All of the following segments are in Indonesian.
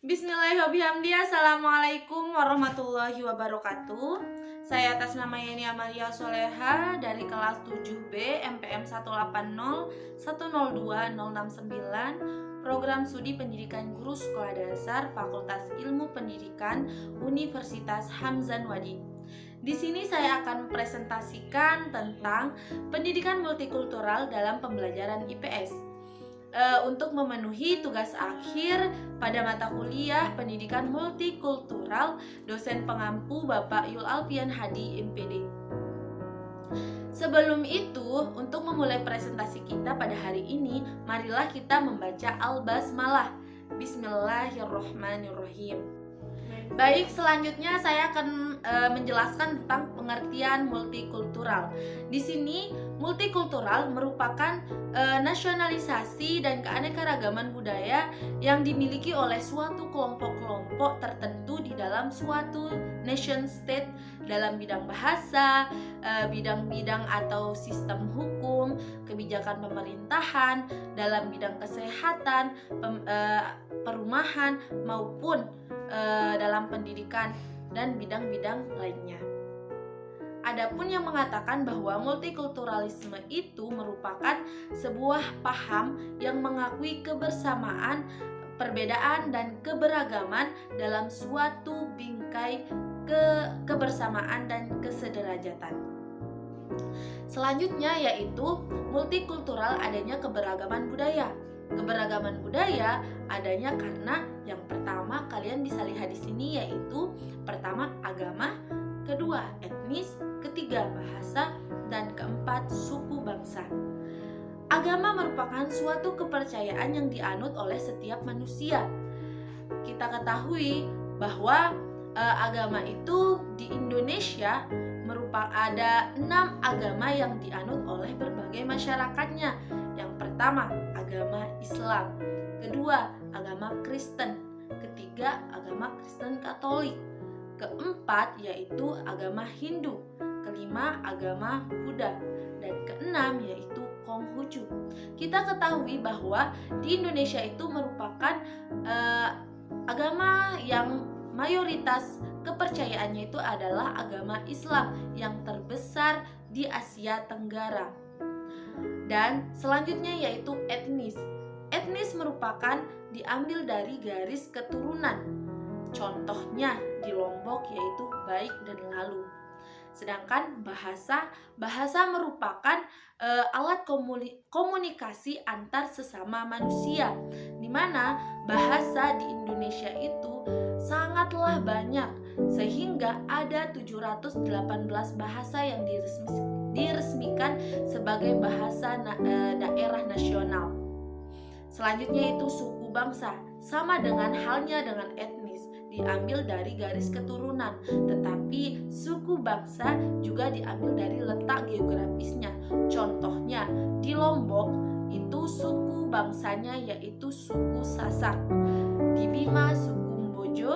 Bismillahirrahmanirrahim. Assalamualaikum warahmatullahi wabarakatuh. Saya atas nama Yeni Amalia Soleha dari kelas 7B MPM 180202069, Program Studi Pendidikan Guru Sekolah Dasar Fakultas Ilmu Pendidikan Universitas Hamzan Wadi. Di sini saya akan presentasikan tentang pendidikan multikultural dalam pembelajaran IPS. Untuk memenuhi tugas akhir pada mata kuliah pendidikan multikultural, dosen pengampu Bapak Yul Alfian Hadi MPD. Sebelum itu, untuk memulai presentasi kita pada hari ini, marilah kita membaca Al-Basmalah. Bismillahirrahmanirrahim. Baik, selanjutnya saya akan menjelaskan tentang pengertian multikultural. Di sini, multikultural merupakan nasionalisasi dan keanekaragaman budaya yang dimiliki oleh suatu kelompok-kelompok tertentu di dalam suatu nation state dalam bidang bahasa, bidang-bidang atau sistem hukum, kebijakan pemerintahan, dalam bidang kesehatan, perumahan maupun dalam pendidikan dan bidang-bidang lainnya. Adapun yang mengatakan bahwa multikulturalisme itu merupakan sebuah paham yang mengakui kebersamaan, perbedaan dan keberagaman dalam suatu bingkai kebersamaan dan kesederajatan. Selanjutnya yaitu multikultural adanya keberagaman budaya. Keberagaman budaya adanya karena yang pertama kalian bisa lihat di sini yaitu pertama agama, kedua etnis, ketiga bahasa, dan keempat suku bangsa. Agama merupakan suatu kepercayaan yang dianut oleh setiap manusia. Kita ketahui bahwa agama itu di Indonesia ada 6 agama yang dianut oleh berbagai masyarakatnya. Yang pertama, agama Islam. Kedua, agama Kristen. Ketiga, agama Kristen Katolik. Keempat, yaitu agama Hindu. Kelima, agama Buddha. Dan keenam, yaitu Konghucu. Kita ketahui bahwa di Indonesia itu merupakan agama yang mayoritas kepercayaannya itu adalah agama Islam yang terbesar di Asia Tenggara. Dan selanjutnya yaitu etnis. Etnis merupakan diambil dari garis keturunan. Contohnya di Lombok yaitu baik dan lalu. Sedangkan bahasa merupakan alat komunikasi antar sesama manusia, di mana bahasa di Indonesia itu sangatlah banyak, sehingga ada 718 bahasa yang diresmikan sebagai bahasa daerah nasional. Selanjutnya itu suku bangsa, sama dengan halnya dengan etnis, diambil dari garis keturunan, tetapi suku bangsa juga diambil dari letak geografisnya. Contohnya di Lombok itu suku bangsanya yaitu suku Sasak, di Bima suku Mbojo,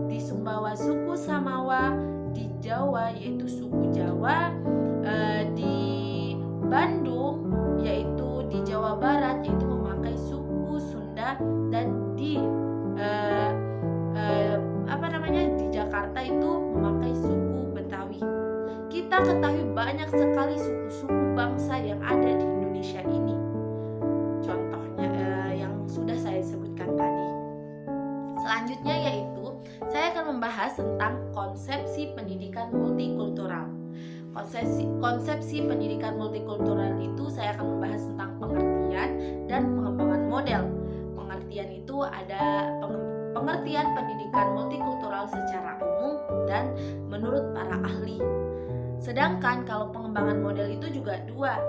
di Sumbawa suku Samawa, di Jawa yaitu suku Jawa, di Bandung yaitu di Jawa Barat yaitu memakai suku Sunda, dan di di Jakarta itu memakai suku Betawi. Kita ketahui banyak sekali suku-suku bangsa yang ada di Indonesia ini. Contohnya yang sudah saya sebutkan tadi. Selanjutnya yaitu saya akan membahas tentang konsepsi pendidikan multikultural. Konsepsi pendidikan multikultural itu saya akan membahas tentang pengertian dan pengembangan model. Pengertian itu ada pengertian pendidikan multikultural secara umum dan menurut para ahli. Sedangkan kalau pengembangan model itu juga dua,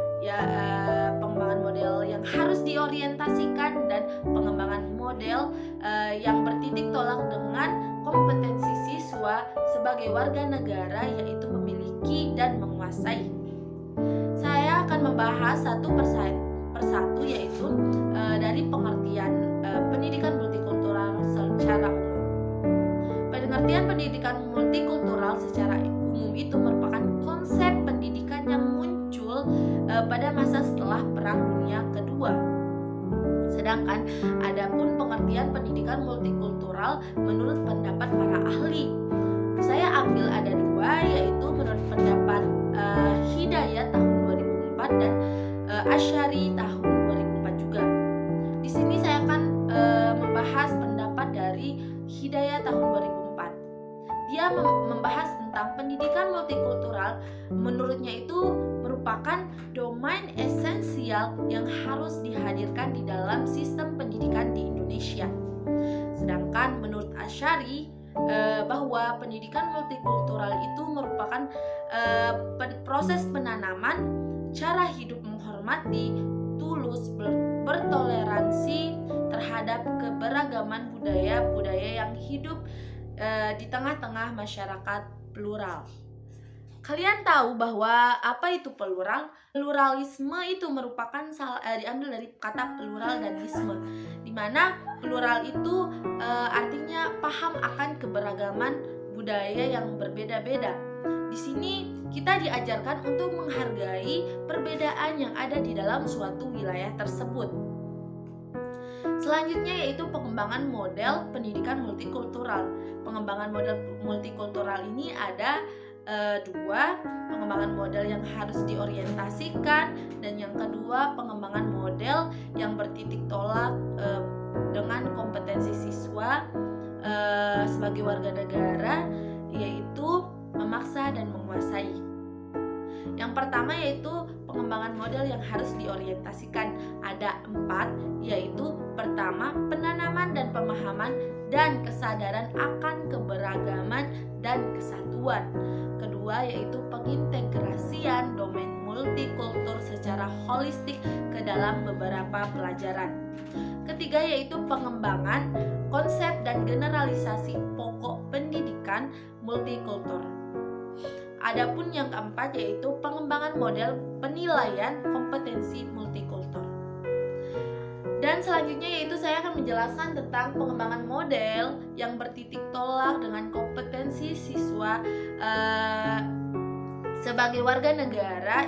pengembangan model yang harus diorientasikan dan pengembangan model yang bertitik tolak dengan kompetensi siswa sebagai warga negara, yaitu memiliki dan menguasai. Saya akan membahas satu persatu yaitu dari pengertian pendidikan multikultural secara umum. Pengertian pendidikan multikultural secara umum itu merupakan konsep pendidikan yang muncul pada masa setelah Perang Dunia Kedua. Sedangkan adapun pengertian pendidikan pendidikan multikultural menurut pendapat para ahli. Saya ambil ada dua, yaitu menurut pendapat Hidayat tahun 2004 dan Asy'ari tahun 2004 juga. Di sini saya akan membahas pendapat dari Hidayat tahun 2004. Dia membahas tentang pendidikan multikultural. Menurutnya itu merupakan domain esensial yang harus dihadirkan di dalam sistem pendidikan di Indonesia. Sedangkan menurut Asy'ari bahwa pendidikan multikultural itu merupakan proses penanaman cara hidup menghormati, tulus, bertoleransi terhadap keberagaman budaya-budaya yang hidup di tengah-tengah masyarakat plural. Kalian tahu bahwa apa itu plural? Pluralisme itu merupakan diambil dari kata plural dan isme, di mana plural itu artinya paham akan keberagaman budaya yang berbeda-beda. Di sini kita diajarkan untuk menghargai perbedaan yang ada di dalam suatu wilayah tersebut. Selanjutnya yaitu pengembangan model pendidikan multikultural. Pengembangan model multikultural ini ada dua, pengembangan model yang harus diorientasikan, dan yang kedua pengembangan model yang bertitik tolak dengan kompetensi siswa sebagai warga negara, yaitu memaksa dan menguasai. Yang pertama yaitu pengembangan model yang harus diorientasikan. Ada 4, yaitu pertama, penanaman dan pemahaman dan kesadaran akan keberagaman dan kesatuan. Kedua yaitu pengintegrasian domain multikultur secara holistik ke dalam beberapa pelajaran. Ketiga yaitu pengembangan konsep dan generalisasi pokok pendidikan multikultur. Adapun yang keempat yaitu pengembangan model penilaian kompetensi multikultur. Dan selanjutnya yaitu saya akan menjelaskan tentang pengembangan model yang bertitik tolak dengan kompetensi siswa sebagai warga negara,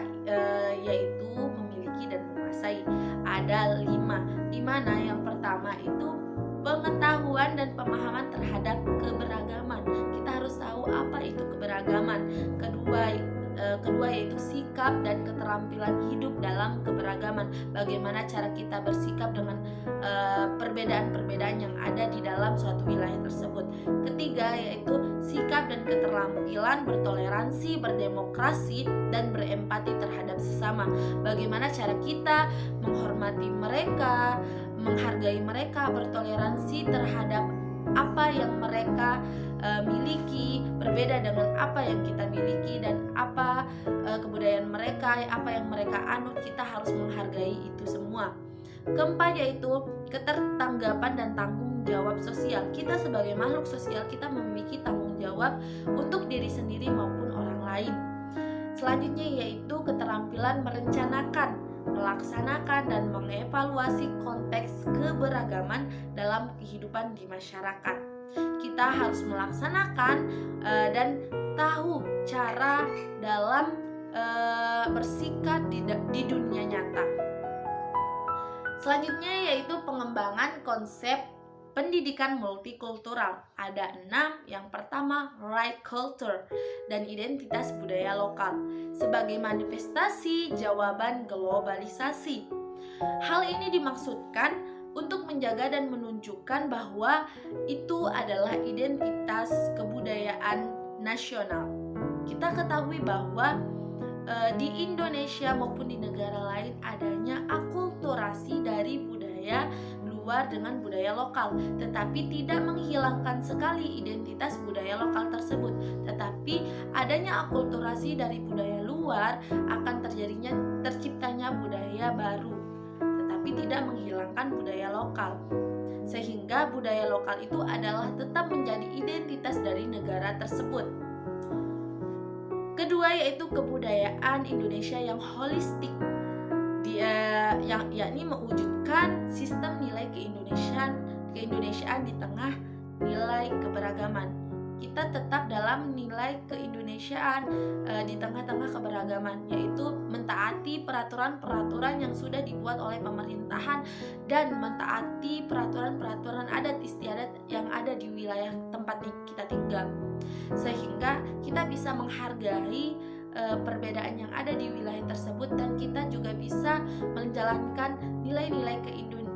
yaitu memiliki dan menguasai. Ada 5, di mana yang pertama itu pengetahuan dan pemahaman terhadap keberagaman. Kita harus tahu apa itu keberagaman. Kedua yaitu sikap dan keterampilan hidup dalam keberagaman. Bagaimana cara kita bersikap dengan perbedaan-perbedaan yang ada di dalam suatu wilayah tersebut. Ketiga yaitu sikap dan keterampilan bertoleransi, berdemokrasi, dan berempati terhadap sesama. Bagaimana cara kita menghormati mereka, menghargai mereka, bertoleransi terhadap apa yang mereka miliki, berbeda dengan apa yang kita miliki, dan apa kebudayaan mereka, apa yang mereka anut, kita harus menghargai itu semua. Keempat yaitu ketertanggapan dan tanggung jawab sosial. Kita sebagai makhluk sosial, kita memiliki tanggung jawab untuk diri sendiri maupun orang lain. Selanjutnya yaitu keterampilan merencanakan, melaksanakan, dan mengevaluasi konteks keberagaman dalam kehidupan di masyarakat. Kita harus melaksanakan dan tahu cara dalam bersikap di dunia nyata. Selanjutnya yaitu pengembangan konsep pendidikan multikultural. Ada 6. Yang pertama, right culture dan identitas budaya lokal sebagai manifestasi jawaban globalisasi. Hal ini dimaksudkan untuk menjaga dan menunjukkan bahwa itu adalah identitas kebudayaan nasional. Kita ketahui bahwa di Indonesia maupun di negara lain adanya akulturasi dari budaya luar dengan budaya lokal, tetapi tidak menghilangkan sekali identitas budaya lokal tersebut. Tetapi adanya akulturasi dari budaya luar akan terciptanya budaya baru, tetapi tidak menghilangkan budaya lokal, sehingga budaya lokal itu adalah tetap menjadi identitas dari negara tersebut. Kedua yaitu kebudayaan Indonesia yang holistik, yakni mewujudkan sistem nilai keindonesiaan di tengah nilai keberagaman. kita tetap dalam nilai keindonesiaan di tengah-tengah keberagaman, yaitu mentaati peraturan-peraturan yang sudah dibuat oleh pemerintahan dan mentaati peraturan-peraturan adat istiadat yang ada di wilayah tempat kita tinggal, sehingga kita bisa menghargai perbedaan yang ada di wilayah tersebut, dan kita juga bisa menjalankan nilai-nilai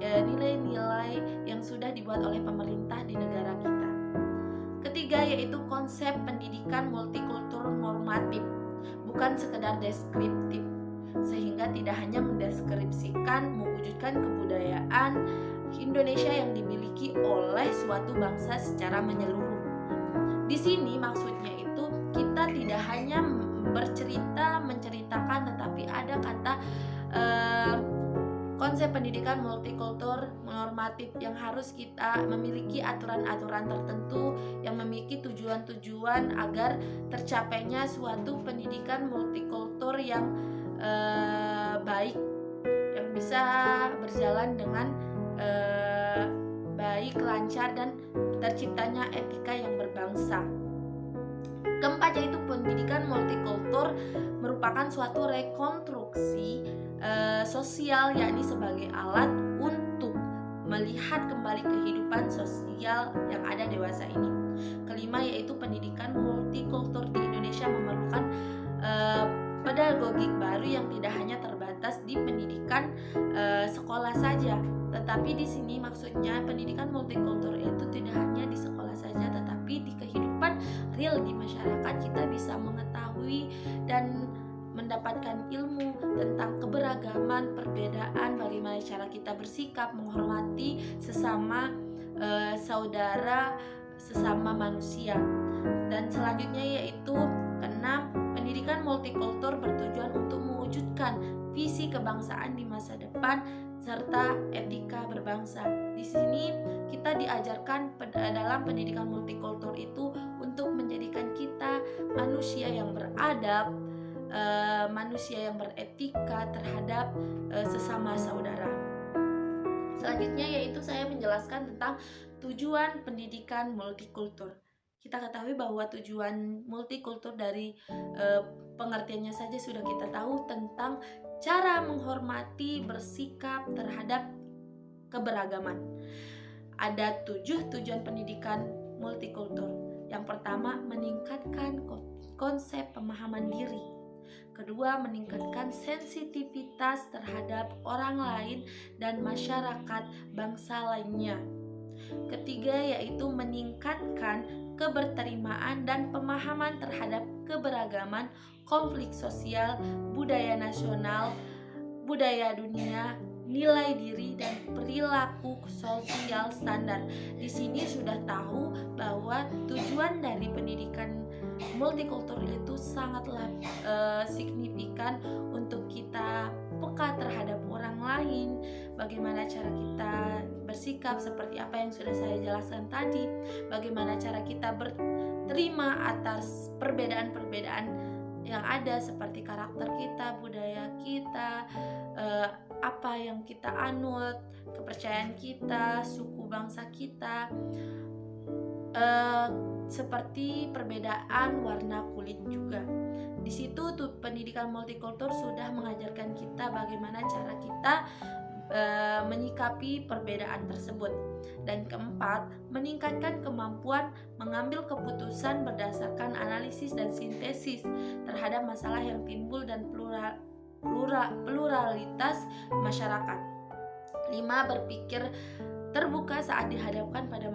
nilai-nilai yang sudah dibuat oleh pemerintah di negara kita. Ketiga, yaitu konsep pendidikan multikultur normatif, bukan sekedar deskriptif, sehingga tidak hanya mendeskripsikan mewujudkan kebudayaan Indonesia yang dimiliki oleh suatu bangsa secara menyeluruh. Di sini maksudnya itu kita tidak hanya menceritakan, tetapi ada kata konsep pendidikan multikultur normatif yang harus kita memiliki aturan-aturan tertentu yang memiliki tujuan-tujuan agar tercapainya suatu pendidikan multikultur yang baik, yang bisa berjalan dengan baik, lancar, dan terciptanya etika yang berbangsa. Keempat, yaitu pendidikan multikultur merupakan suatu rekonstruksi sosial, yakni sebagai alat untuk melihat kembali kehidupan sosial yang ada dewasa ini. Kelima, yaitu pendidikan multikultur di Indonesia memerlukan pedagogik baru yang tidak hanya terbatas di pendidikan sekolah saja, tetapi di sini maksudnya pendidikan multikultur itu tidak hanya di sekolah saja, tetapi di kehidupan real di masyarakat kita bisa mengetahui dan mendapatkan ilmu tentang keberagaman, perbedaan, bagaimana cara kita bersikap, menghormati sesama saudara, sesama manusia. Dan selanjutnya yaitu keenam, pendidikan multikultur bertujuan untuk mewujudkan visi kebangsaan di masa depan serta etika berbangsa. Di sini kita diajarkan dalam pendidikan multikultur itu untuk menjadikan kita manusia yang beradab, manusia yang beretika terhadap sesama saudara. Selanjutnya yaitu saya menjelaskan tentang tujuan pendidikan multikultur. Kita ketahui bahwa tujuan multikultur dari pengertiannya saja sudah kita tahu tentang cara menghormati, bersikap terhadap keberagaman. Ada 7 tujuan pendidikan multikultur. Yang pertama, meningkatkan konsep pemahaman diri. Kedua, meningkatkan sensitivitas terhadap orang lain dan masyarakat bangsa lainnya. Ketiga, yaitu meningkatkan keberterimaan dan pemahaman terhadap keberagaman, konflik sosial, budaya nasional, budaya dunia, nilai diri, dan perilaku sosial standar. Di sini sudah tahu bahwa tujuan dari pendidikan multikultur itu sangatlah signifikan untuk kita peka terhadap orang lain, bagaimana cara kita bersikap seperti apa yang sudah saya jelaskan tadi, bagaimana cara kita berterima atas perbedaan-perbedaan yang ada seperti karakter kita, budaya kita, apa yang kita anut, kepercayaan kita, suku bangsa kita, seperti perbedaan warna kulit juga. Di situ pendidikan multikultur sudah mengajarkan kita bagaimana cara kita menyikapi perbedaan tersebut. Dan keempat, meningkatkan kemampuan mengambil keputusan berdasarkan analisis dan sintesis terhadap masalah yang timbul dan pluralitas masyarakat. 5. Berpikir terbuka saat dihadapkan pada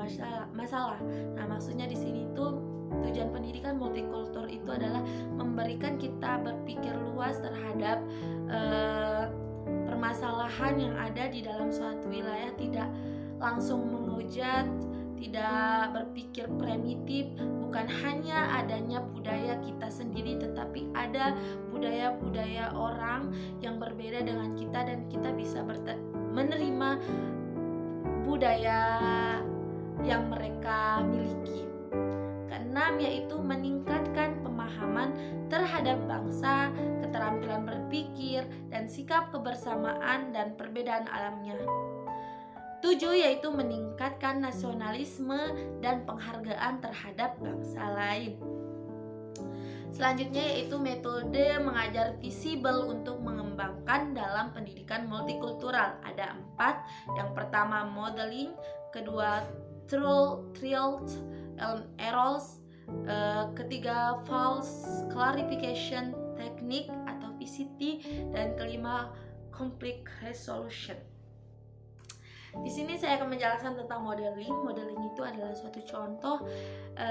masalah. Nah, maksudnya di sini tuh tujuan pendidikan multikultur itu adalah memberikan kita berpikir luas terhadap permasalahan yang ada di dalam suatu wilayah, tidak langsung menghujat, tidak berpikir primitif, bukan hanya adanya budaya kita sendiri, tetapi ada budaya-budaya orang yang berbeda dengan kita dan kita bisa menerima budaya yang mereka miliki. Keenam, yaitu meningkatkan pemahaman terhadap bangsa, keterampilan berpikir, dan sikap kebersamaan dan perbedaan alamnya. 7 yaitu meningkatkan nasionalisme dan penghargaan terhadap bangsa lain. Selanjutnya yaitu metode mengajar visibel untuk mengembangkan dalam pendidikan multikultural. Ada 4. Yang pertama modeling, kedua trials and errors, ketiga false clarification teknik atau VCT, dan kelima conflict resolution. Di sini saya akan menjelaskan tentang modeling. Modeling itu adalah suatu contoh,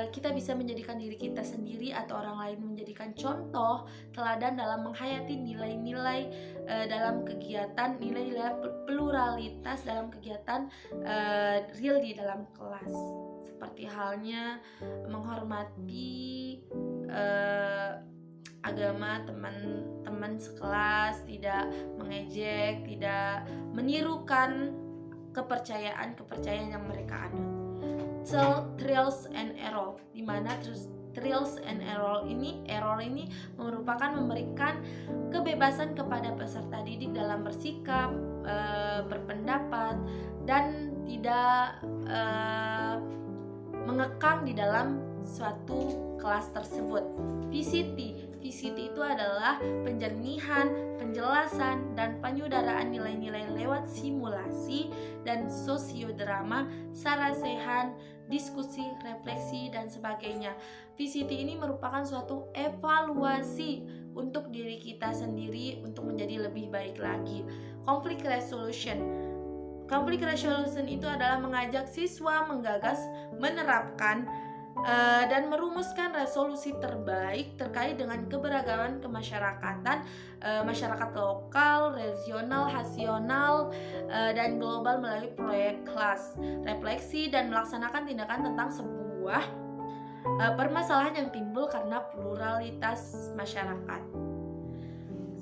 kita bisa menjadikan diri kita sendiri atau orang lain menjadikan contoh teladan dalam menghayati nilai-nilai dalam kegiatan, nilai-nilai pluralitas dalam kegiatan real di dalam kelas. Seperti halnya menghormati agama teman-teman sekelas, tidak mengejek, tidak menirukan kepercayaan yang mereka ada. Trials and error, di mana trials and error ini merupakan memberikan kebebasan kepada peserta didik dalam bersikap, berpendapat, dan tidak mengekang di dalam suatu kelas tersebut. VCT itu adalah penjernihan, penjelasan, dan penyudaraan nilai-nilai lewat simulasi dan sosiodrama, sarasehan, diskusi, refleksi, dan sebagainya. VCT ini merupakan suatu evaluasi untuk diri kita sendiri untuk menjadi lebih baik lagi. Conflict resolution itu adalah mengajak siswa menggagas, menerapkan, dan merumuskan resolusi terbaik terkait dengan keberagaman kemasyarakatan, masyarakat lokal, regional, nasional, dan global melalui proyek kelas, refleksi, dan melaksanakan tindakan tentang sebuah permasalahan yang timbul karena pluralitas masyarakat.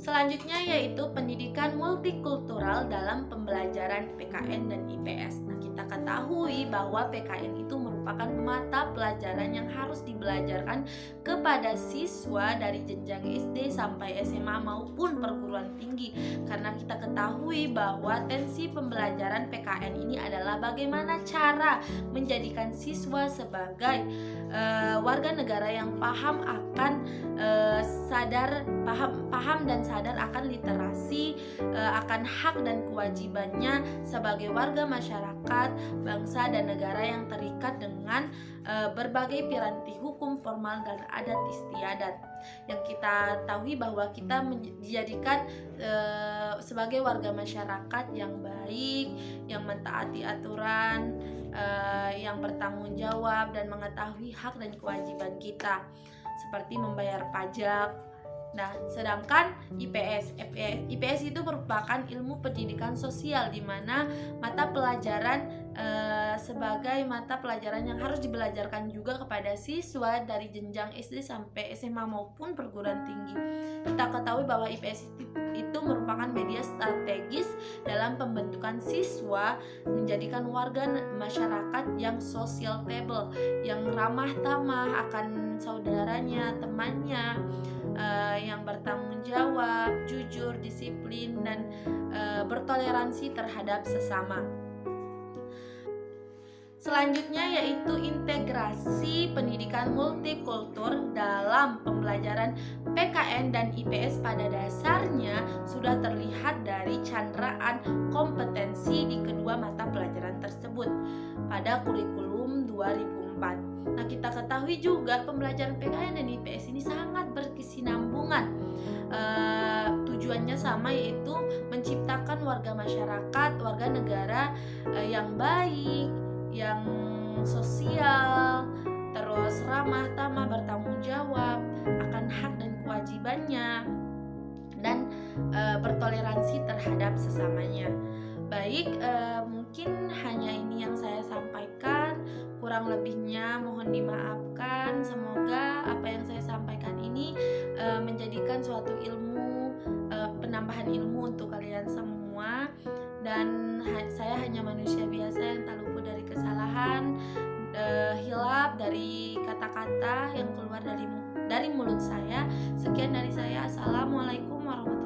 Selanjutnya yaitu pendidikan multikultural dalam pembelajaran PKN dan IPS. Nah, kita ketahui bahwa PKN itu merupakan mata pelajaran yang harus dibelajarkan kepada siswa dari jenjang SD sampai SMA maupun perguruan tinggi. Karena kita ketahui bahwa tensi pembelajaran PKN ini adalah bagaimana cara menjadikan siswa sebagai warga negara yang paham akan paham dan sadar akan literasi, akan hak dan kewajibannya sebagai warga masyarakat, bangsa, dan negara yang terikat dengan berbagai piranti hukum formal dan adat istiadat. Yang kita tahu bahwa kita dijadikan sebagai warga masyarakat yang baik, yang mentaati aturan, yang bertanggung jawab dan mengetahui hak dan kewajiban kita, seperti membayar pajak. Nah, sedangkan IPS itu merupakan ilmu pendidikan sosial, di mana mata pelajaran sebagai mata pelajaran yang harus dibelajarkan juga kepada siswa dari jenjang SD sampai SMA maupun perguruan tinggi. Kita ketahui bahwa IPS itu merupakan media strategis dalam pembentukan siswa menjadikan warga masyarakat yang sociable, yang ramah tamah akan saudaranya, temannya, yang bertanggung jawab, jujur, disiplin, dan bertoleransi terhadap sesama. Selanjutnya yaitu integrasi pendidikan multikultur dalam pembelajaran PKN dan IPS. Pada dasarnya sudah terlihat dari candraan kompetensi di kedua mata pelajaran tersebut pada kurikulum 2004. Nah, kita ketahui juga pembelajaran PKN dan IPS ini sangat berkesinambungan. Tujuannya sama, yaitu menciptakan warga masyarakat, warga negara yang baik, yang sosial, terus ramah tamah, bertanggung jawab akan hak dan kewajibannya, dan bertoleransi terhadap sesamanya. Baik, mungkin hanya ini yang saya sampaikan. Kurang lebihnya mohon dimaafkan. Semoga apa yang saya sampaikan ini menjadikan suatu ilmu, penambahan ilmu untuk kalian semua. Dan saya hanya manusia biasa yang tak luput dari kesalahan, hilaf dari kata-kata yang keluar dari mulut saya. Sekian dari saya. Assalamualaikum warahmatullahi wabarakatuh.